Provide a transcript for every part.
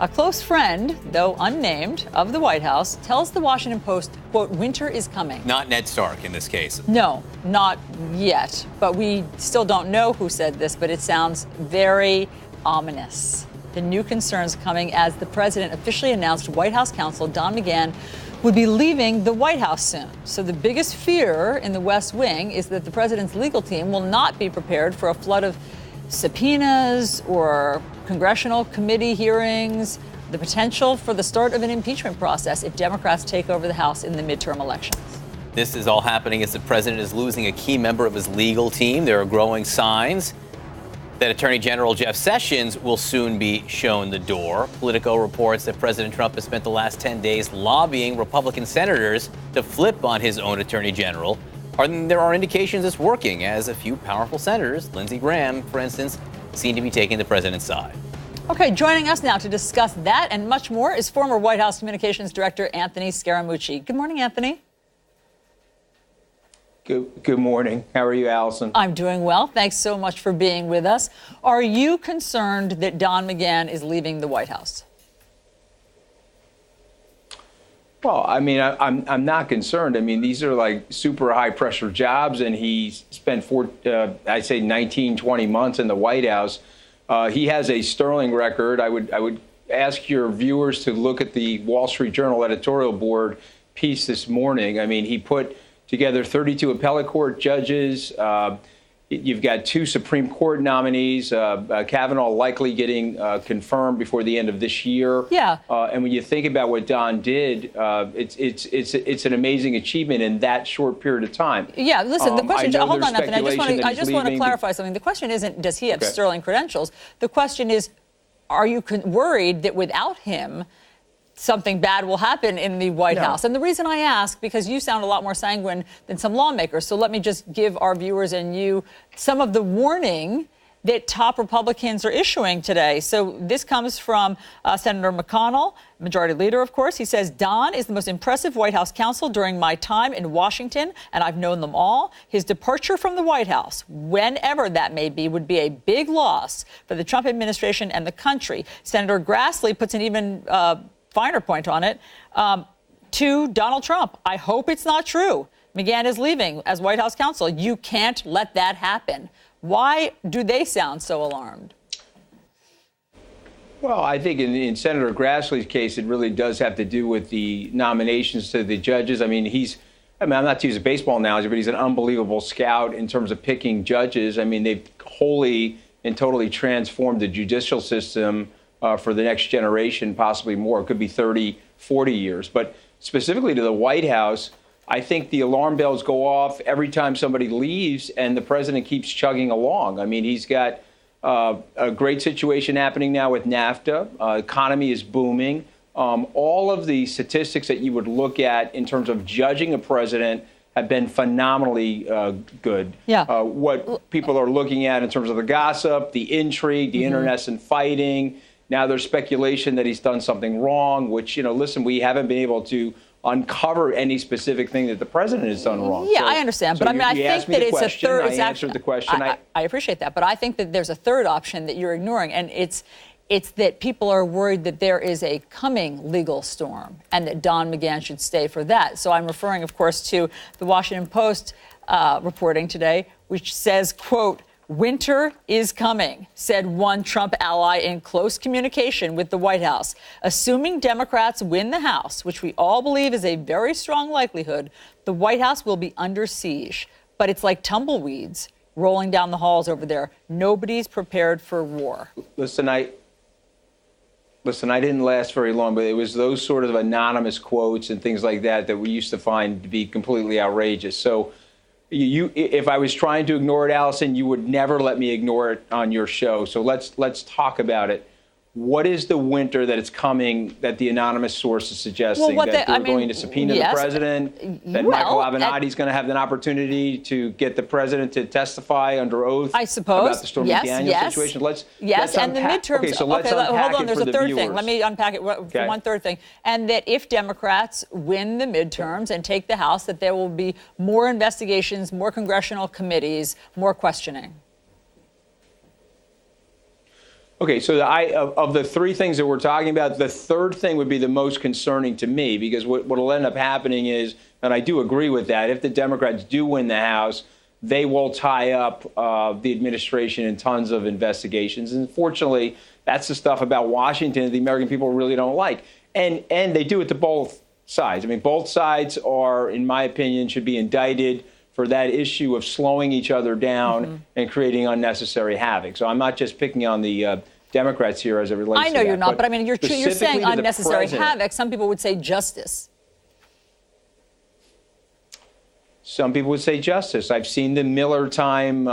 A close friend, though unnamed, of the White House tells the Washington Post, quote, winter is coming. Not Ned Stark in this case. No, not yet. But we still don't know who said this, but it sounds very ominous. The new concerns coming as the president officially announced White House counsel Don McGahn would be leaving the White House soon. So the biggest fear in the West Wing is that the president's legal team will not be prepared for a flood of subpoenas or congressional committee hearings, the potential for the start of an impeachment process if Democrats take over the House in the midterm elections. This is all happening as the president is losing a key member of his legal team. There are growing signs that Attorney General Jeff Sessions will soon be shown the door. Politico reports that President Trump has spent the last 10 days lobbying Republican senators to flip on his own Attorney General. There are indications it's working, as a few powerful senators, Lindsey Graham, for instance, seem to be taking the president's side. Okay, joining us now to discuss that and much more is former White House Communications Director Anthony Scaramucci. Good morning, Anthony. Good morning. How are you, Allison? I'm doing well. Thanks so much for being with us. Are you concerned that Don McGahn is leaving the White House? Well, I mean, I'm not concerned. I mean, these are like super high pressure jobs, and he spent I'd say 19, 20 months in the White House. He has a sterling record. I would ask your viewers to look at the Wall Street Journal editorial board piece this morning. I mean, he put together 32 appellate court judges. You've got 2 Supreme Court nominees, Kavanaugh likely getting confirmed before the end of this year. Yeah. And when you think about what Don did, it's an amazing achievement in that short period of time. Yeah. Listen, the question. Hold on, Anthony. I just want to leaving. clarify something. The question isn't does he have sterling credentials. The question is, are you worried that without him, something bad will happen in the White House? And the reason I ask, because you sound a lot more sanguine than some lawmakers. So let me just give our viewers and you some of the warning that top Republicans are issuing today. So this comes from Senator McConnell, Majority Leader, of course. He says, Don is the most impressive White House counsel during my time in Washington, and I've known them all. His departure from the White House, whenever that may be, would be a big loss for the Trump administration and the country. Senator Grassley puts an even finer point on it, to Donald Trump. I hope it's not true. McGahn is leaving as White House counsel. You can't let that happen. Why do they sound so alarmed? Well, I think in Senator Grassley's case, it really does have to do with the nominations to the judges. I mean, I'm not to use a baseball analogy, but he's an unbelievable scout in terms of picking judges. I mean, they've wholly and totally transformed the judicial system for the next generation, possibly more. It could be 30, 40 years. But specifically to the White House, I think the alarm bells go off every time somebody leaves and the president keeps chugging along. I mean, he's got a great situation happening now with NAFTA. Economy is booming. All of the statistics that you would look at in terms of judging a president have been phenomenally good. Yeah. What people are looking at in terms of the gossip, the intrigue, the internecine fighting. Now there's speculation that he's done something wrong, which, listen, we haven't been able to uncover any specific thing that the president has done wrong. Yeah, I understand. But I mean, I think that it's a third. I answered the question. I appreciate that. But I think that there's a third option that you're ignoring. And it's that people are worried that there is a coming legal storm and that Don McGahn should stay for that. So I'm referring, of course, to the Washington Post reporting today, which says, quote, winter is coming, said one Trump ally in close communication with the White House. Assuming Democrats win the House, which we all believe is a very strong likelihood, the White House will be under siege. But it's like tumbleweeds rolling down the halls over there. Nobody's prepared for war. Listen, I didn't last very long, but it was those sort of anonymous quotes and things like that that we used to find to be completely outrageous. So if I was trying to ignore it, Allison, you would never let me ignore it on your show. So let's talk about it. What is the winter that it's coming that the anonymous source is suggesting? That they're going to subpoena the president? That Michael Avenatti is going to have an opportunity to get the president to testify under oath? I suppose. About the Stormy Daniels situation? Let's and the midterms. Okay, so let's unpack hold on. There's a third thing. Let me unpack it for one third thing. And that if Democrats win the midterms and take the House, that there will be more investigations, more congressional committees, more questioning. Okay, so of the three things that we're talking about, the third thing would be the most concerning to me, because what will end up happening is, and I do agree with that, if the Democrats do win the House, they will tie up the administration in tons of investigations. And fortunately, that's the stuff about Washington that the American people really don't like. And they do it to both sides. I mean, both sides are, in my opinion, should be indicted for that issue of slowing each other down and creating unnecessary havoc. So I'm not just picking on the Democrats here as it relates to that. I know you're not, but I mean, you're saying unnecessary havoc. Some people would say justice. Some people would say justice. I've seen the Miller Time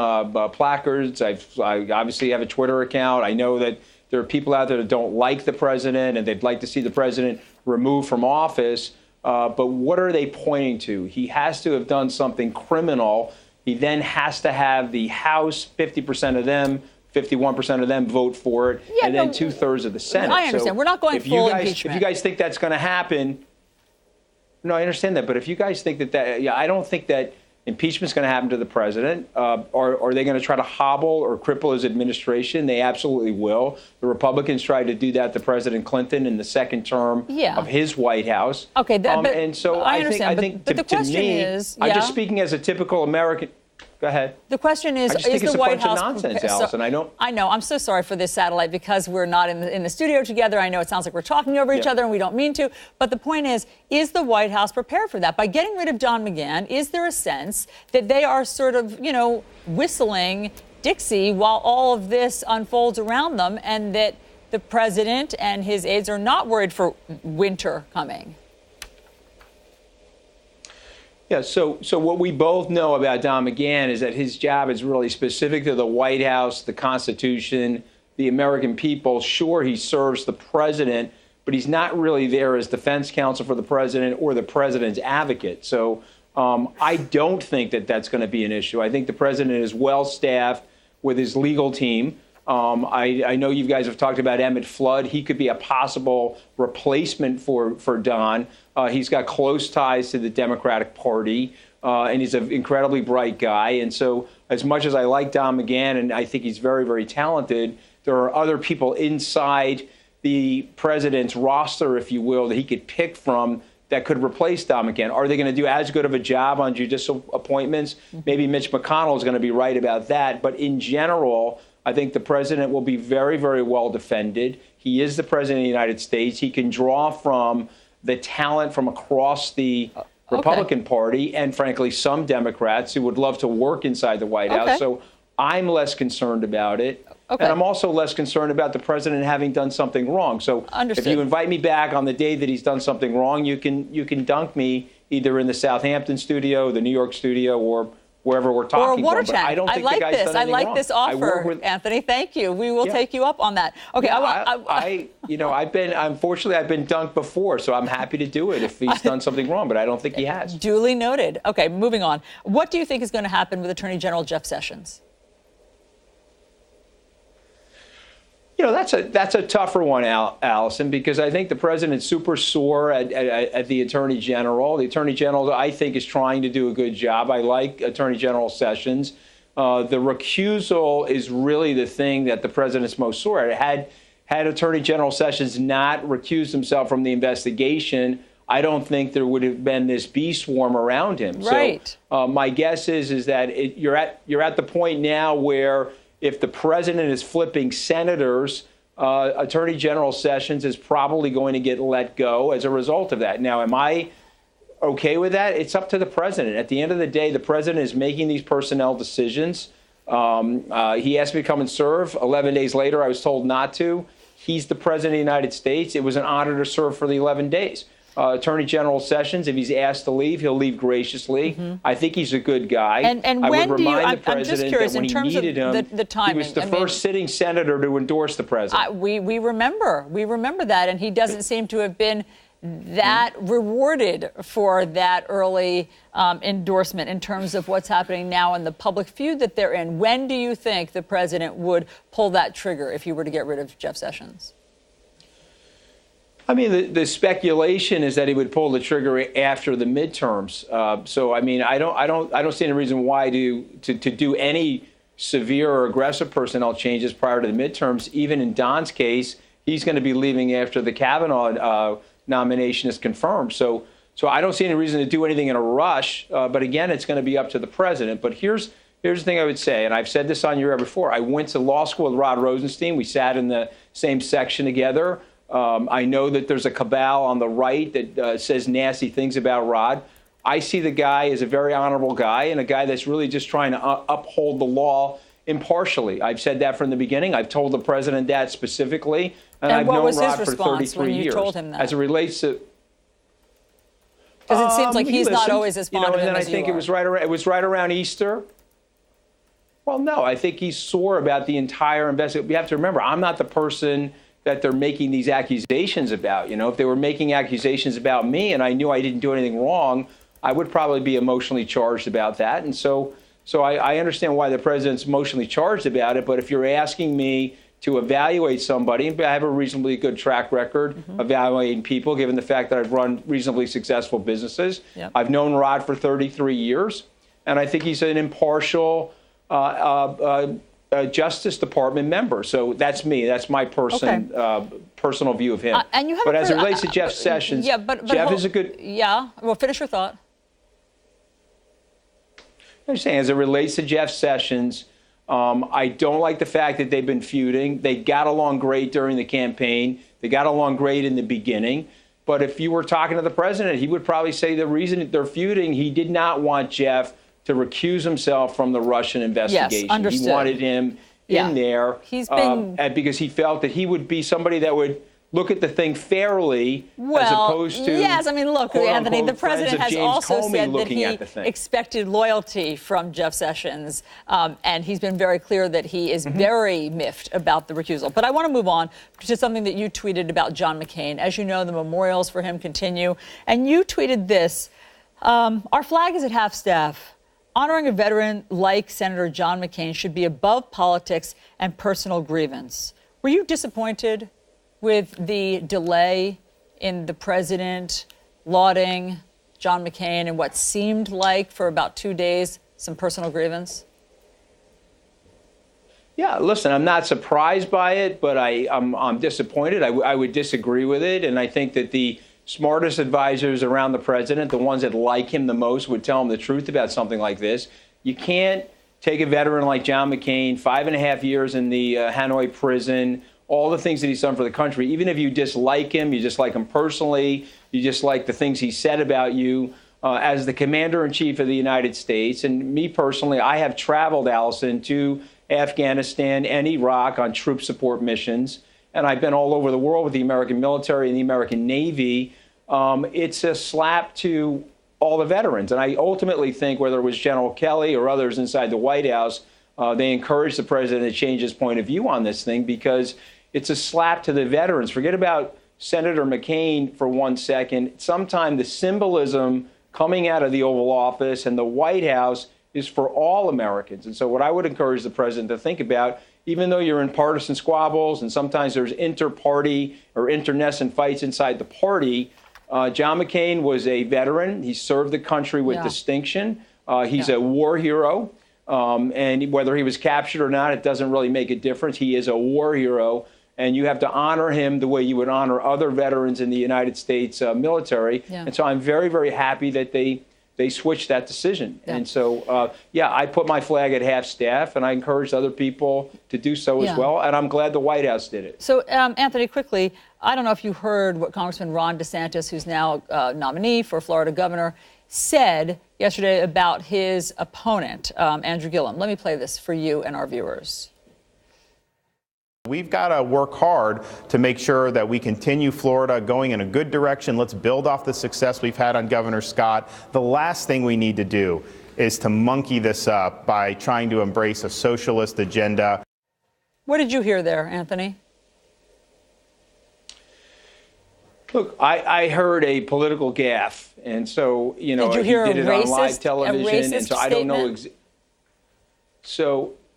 placards. I obviously have a Twitter account. I know that there are people out there that don't like the president and they'd like to see the president removed from office. But what are they pointing to? He has to have done something criminal. He then has to have the House, 50% of them, 51% of them vote for it, and then 2/3 of the Senate. I understand. So we're not going full If impeachment. you guys think that's going to happen, no, I understand that. But if you guys think that, I don't think that impeachment is going to happen to the president. Are they going to try to hobble or cripple his administration? They absolutely will. The Republicans tried to do that to President Clinton in the second term of his White House. Okay, and so I think but the question is, I'm just speaking as a typical American. Go ahead. The question is the White House nonsense, Allison? I know. I'm so sorry for this satellite because we're not in the studio together. I know it sounds like we're talking over each other and we don't mean to. But the point is the White House prepared for that? By getting rid of Don McGahn, is there a sense that they are sort of, whistling Dixie while all of this unfolds around them, and that the president and his aides are not worried for winter coming? Yeah, so what we both know about Don McGahn is that his job is really specific to the White House, the Constitution, the American people. Sure, he serves the president, but he's not really there as defense counsel for the president or the president's advocate. So I don't think that that's going to be an issue. I think the president is well staffed with his legal team. I know you guys have talked about Emmett Flood. He could be a possible replacement for Don. He's got close ties to the Democratic Party, and he's an incredibly bright guy. And so as much as I like Don McGahn, and I think he's very, very talented, there are other people inside the president's roster, if you will, that he could pick from that could replace Don McGahn. Are they going to do as good of a job on judicial appointments? Maybe Mitch McConnell is going to be right about that. But in general, I think the president will be very, very well defended. He is the president of the United States. He can draw from the talent from across the Republican Party and, frankly, some Democrats who would love to work inside the White House. So I'm less concerned about it. And I'm also less concerned about the president having done something wrong. So if you invite me back on the day that he's done something wrong, you can dunk me either in the Southampton studio, the New York studio, or wherever we're talking or a water from. tank. I don't think like the guy's this. done anything I like wrong. this offer, Anthony. Thank you. We will take you up on that. Okay. Unfortunately, I've been dunked before, so I'm happy to do it if he's done something wrong, but I don't think he has. Duly noted. Okay, moving on. What do you think is going to happen with Attorney General Jeff Sessions? That's a tougher one, Allison, because I think the president's super sore at the Attorney General. The Attorney General, I think, is trying to do a good job. I like Attorney General Sessions. The recusal is really the thing that the president's most sore at. Had Attorney General Sessions not recused himself from the investigation, I don't think there would have been this bee swarm around him. Right. So my guess is that you're at the point now where if the president is flipping senators, Attorney General Sessions is probably going to get let go as a result of that. Now, am I okay with that? It's up to the president. At the end of the day, the president is making these personnel decisions. He asked me to come and serve. 11 days later, I was told not to. He's the president of the United States. It was an honor to serve for the 11 days. Attorney General Sessions, if he's asked to leave, he'll leave graciously. I think he's a good guy. And I when would do you? remind the president I'm just curious that when in terms he needed of him, the timing. he was the first sitting senator to endorse the president. We remember that, and he doesn't seem to have been that rewarded for that early endorsement in terms of what's happening now in the public feud that they're in. When do you think the president would pull that trigger if he were to get rid of Jeff Sessions? I mean, the speculation is that he would pull the trigger after the midterms. So, I mean, I don't see any reason why to do any severe or aggressive personnel changes prior to the midterms. Even in Don's case, he's going to be leaving after the Kavanaugh nomination is confirmed. So I don't see any reason to do anything in a rush. But again, it's going to be up to the president. But here's the thing I would say, and I've said this on your air before. I went to law school with Rod Rosenstein. We sat in the same section together. I know that there's a cabal on the right that says nasty things about Rod. I see the guy as a very honorable guy and a guy that's really just trying to uphold the law impartially. I've said that from the beginning. I've told the president that specifically, and I've known Rod for 33 years. Told him that? As it relates to, because it seems like he's not always as fond of him and then as I think you it are. was right around Easter. Well, no, I think he's sore about the entire investigation. We have to remember, I'm not the person that they're making these accusations about. If they were making accusations about me and I knew I didn't do anything wrong, I would probably be emotionally charged about that. And so I understand why the president's emotionally charged about it. But if you're asking me to evaluate somebody, I have a reasonably good track record evaluating people, given the fact that I've run reasonably successful businesses. Yep. I've known Rod for 33 years, and I think he's an impartial Justice Department member. So that's me. That's my personal view of him. And you have but as it relates to Jeff Sessions, but Jeff is a good. Yeah. Well, finish your thought. I'm saying, as it relates to Jeff Sessions, I don't like the fact that they've been feuding. They got along great during the campaign. They got along great in the beginning. But if you were talking to the president, he would probably say the reason they're feuding, he did not want Jeff to recuse himself from the Russian investigation. Yes, understood. He wanted him in there He's been... because he felt that he would be somebody that would look at the thing fairly, as opposed to, yes, I mean, look, Anthony, the president has also said that he expected loyalty from Jeff Sessions, and he's been very clear that he is very miffed about the recusal. But I want to move on to something that you tweeted about John McCain. As you know, the memorials for him continue, and you tweeted this: "Our flag is at half-staff. Honoring a veteran like Senator John McCain should be above politics and personal grievance." Were you disappointed with the delay in the president lauding John McCain and what seemed like, for about 2 days, some personal grievance? Yeah, listen, I'm not surprised by it, but I'm disappointed. I would disagree with it, and I think that the smartest advisors around the president, the ones that like him the most, would tell him the truth about something like this. You can't take a veteran like John McCain, 5.5 years in the Hanoi prison, all the things that he's done for the country. Even if you dislike him, you dislike him personally, you dislike the things he said about you, as the commander-in-chief of the United States, and me personally, I have traveled, Allison, to Afghanistan and Iraq on troop support missions, and I've been all over the world with the American military and the American Navy. It's a slap to all the veterans. And I ultimately think, whether it was General Kelly or others inside the White House, they encouraged the president to change his point of view on this thing, because it's a slap to the veterans. Forget about Senator McCain for 1 second. Sometimes the symbolism coming out of the Oval Office and the White House is for all Americans. And so what I would encourage the president to think about, even though you're in partisan squabbles and sometimes there's inter-party or internecine fights inside the party, John McCain was a veteran. He served the country with distinction. He's a war hero. And whether he was captured or not, it doesn't really make a difference. He is a war hero. And you have to honor him the way you would honor other veterans in the United States military. And so I'm very, very happy that they switched that decision. And so, I put my flag at half-staff, and I encouraged other people to do so as well. And I'm glad the White House did it. So, Anthony, quickly, I don't know if you heard what Congressman Ron DeSantis, who's now nominee for Florida governor, said yesterday about his opponent, Andrew Gillum. Let me play this for you and our viewers. We've got to work hard to make sure that we continue Florida going in a good direction. Let's build off the success we've had on Governor Scott. The last thing we need to do is to monkey this up by trying to embrace a socialist agenda. What did you hear there, Anthony? Look, I heard a political gaffe, and so, you know, did you hear he did it on live television, and so I don't know.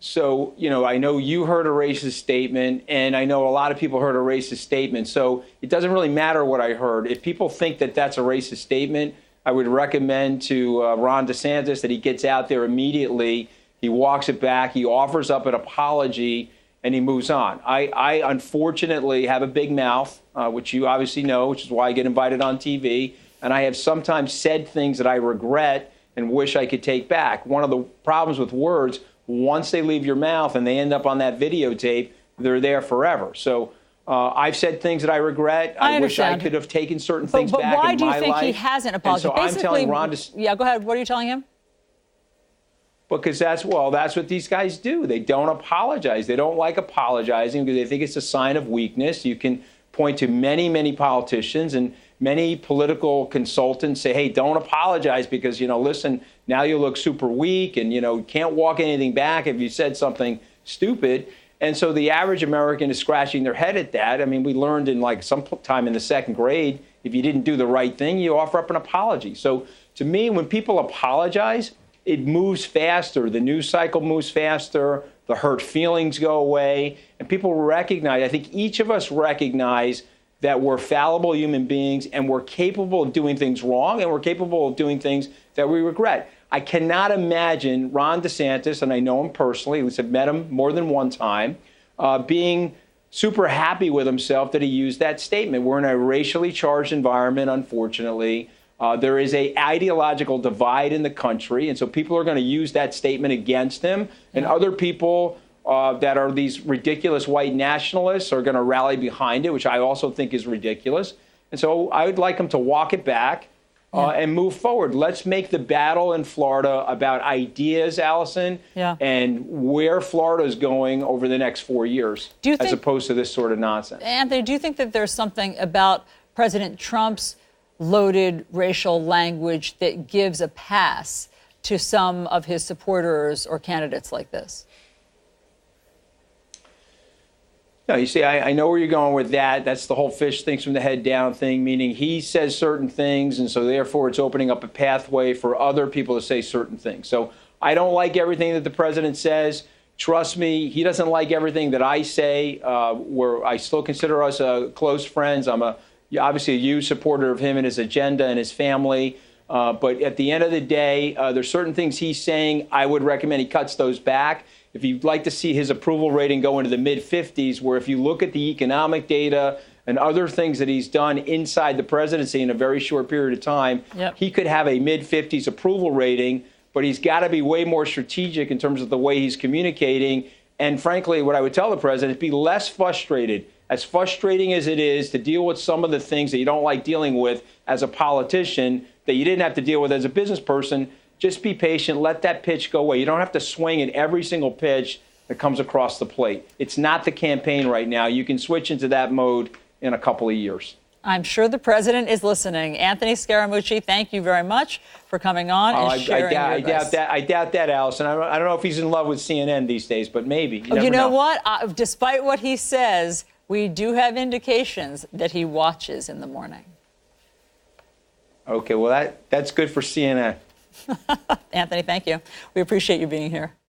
So, you know, I know you heard a racist statement, and I know a lot of people heard a racist statement. So it doesn't really matter what I heard. If people think that that's a racist statement, I would recommend to Ron DeSantis that he gets out there immediately He walks it back. He offers up an apology, and he moves on. I unfortunately have a big mouth, which you obviously know, which is why I get invited on TV. And I have sometimes said things that I regret and wish I could take back. One of the problems with words, once they leave your mouth and they end up on that videotape, they're there forever. So I've said things that I regret. I wish I could have taken certain things back in my life. But why do you think he hasn't apologized? So I'm telling Ron yeah, go ahead. What are you telling him? Because that's what these guys do. They don't apologize. They don't like apologizing because they think it's a sign of weakness. You can point to many, many politicians and many political consultants say, hey, don't apologize because, listen, now you look super weak and, you can't walk anything back if you said something stupid. And so the average American is scratching their head at that. I mean, we learned in some time in the second grade, if you didn't do the right thing, you offer up an apology. So to me, when people apologize, it moves faster. The news cycle moves faster. The hurt feelings go away. And people recognize, I think each of us recognize that we're fallible human beings and we're capable of doing things wrong and we're capable of doing things that we regret. I cannot imagine Ron DeSantis, and I know him personally, at least I've met him more than one time, being super happy with himself that he used that statement. We're in a racially charged environment, unfortunately. There is an ideological divide in the country, and so people are going to use that statement against him. And other people that are these ridiculous white nationalists are going to rally behind it, which I also think is ridiculous. And so I would like him to walk it back and move forward. Let's make the battle in Florida about ideas, Allison, and where Florida is going over the next 4 years, as opposed to this sort of nonsense. Anthony, do you think that there's something about President Trump's loaded racial language that gives a pass to some of his supporters or candidates like this? No, you see, I know where you're going with that. That's the whole fish thinks from the head down thing, meaning he says certain things, and so therefore it's opening up a pathway for other people to say certain things. So I don't like everything that the president says. Trust me, he doesn't like everything that I say. Where I still consider us close friends. I'm obviously a huge supporter of him and his agenda and his family. But at the end of the day, there's certain things he's saying. I would recommend he cuts those back. If you'd like to see his approval rating go into the mid-50s, where if you look at the economic data and other things that he's done inside the presidency in a very short period of time, he could have a mid-50s approval rating, but he's got to be way more strategic in terms of the way he's communicating. And frankly, what I would tell the president is be less frustrated. As frustrating as it is to deal with some of the things that you don't like dealing with as a politician that you didn't have to deal with as a business person, just be patient. Let that pitch go away. You don't have to swing at every single pitch that comes across the plate. It's not the campaign right now. You can switch into that mode in a couple of years. I'm sure the president is listening. Anthony Scaramucci, thank you very much for coming on and sharing your advice. I doubt that, Allison. I don't know if he's in love with CNN these days, but maybe. You know what? Despite what he says, we do have indications that he watches in the morning. Okay, well, that's good for CNN. Anthony, thank you. We appreciate you being here.